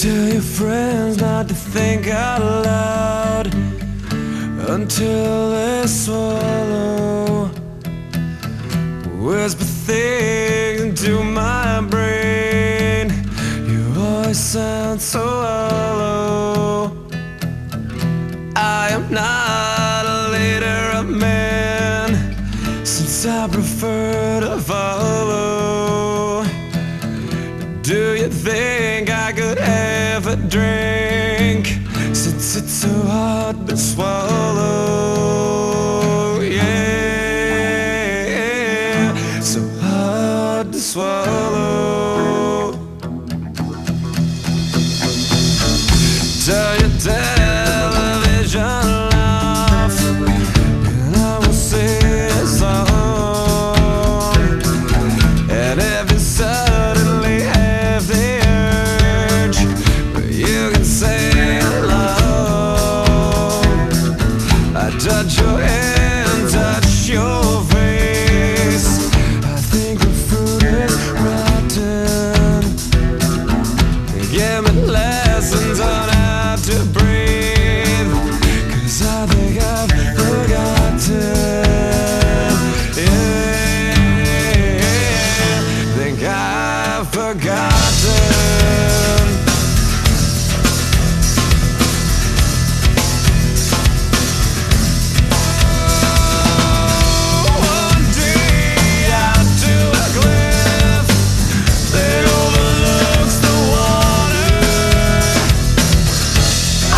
Tell your friends not to think out loud until they swallow. Whisper things into my brain. You always sound so hollow. I am not a leader of men, since I prefer to follow. Do you think I could have a drink, since it's so hard to swallow? Yeah, so hard to swallow. Turn your television off, and I will sing a song. And if you suddenly have the urge, you can sing along. I touch your hand, touch your face. I think the fruit is rotten. Give me lessons on how to breathe, 'cause I think I've forgotten. Yeah, think I've forgotten. One day out to a cliff that overlooks the water. I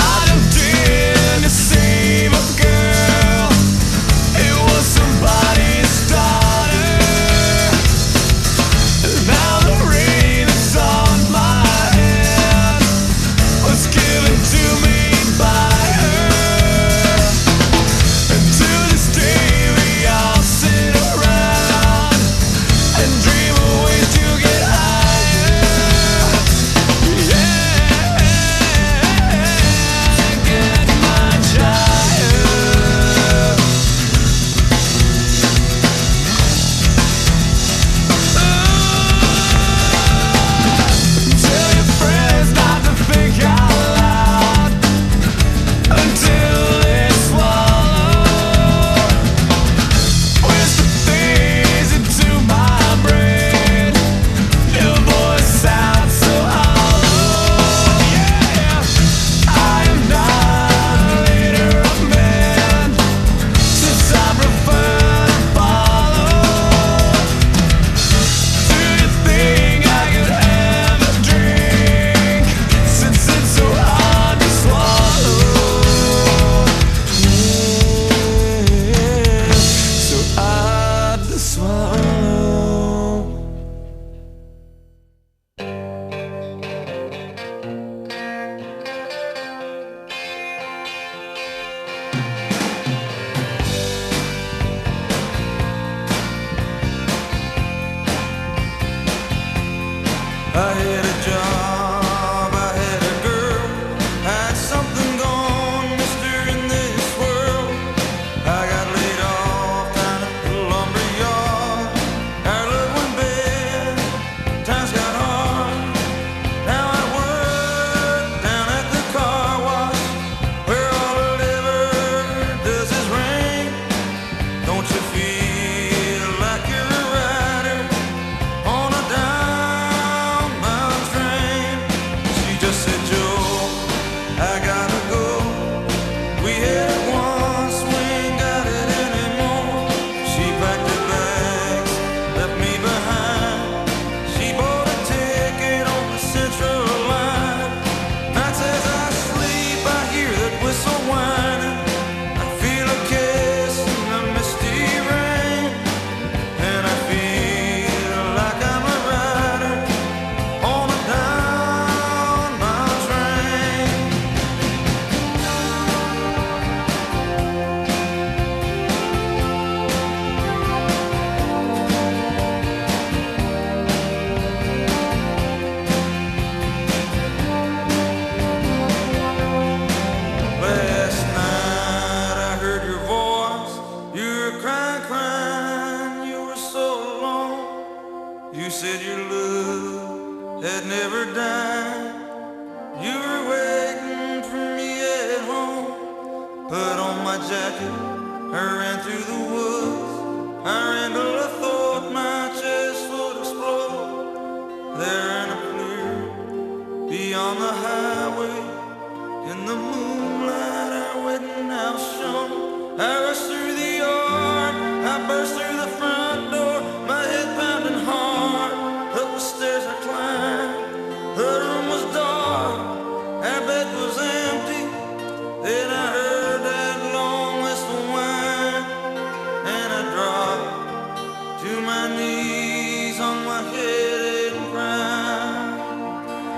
jacket, I ran through the woods. I ran till I thought my chest would explode. There in a clearing beyond the highway, in the moonlight our wedding house shone. I rushed through the yard, I burst through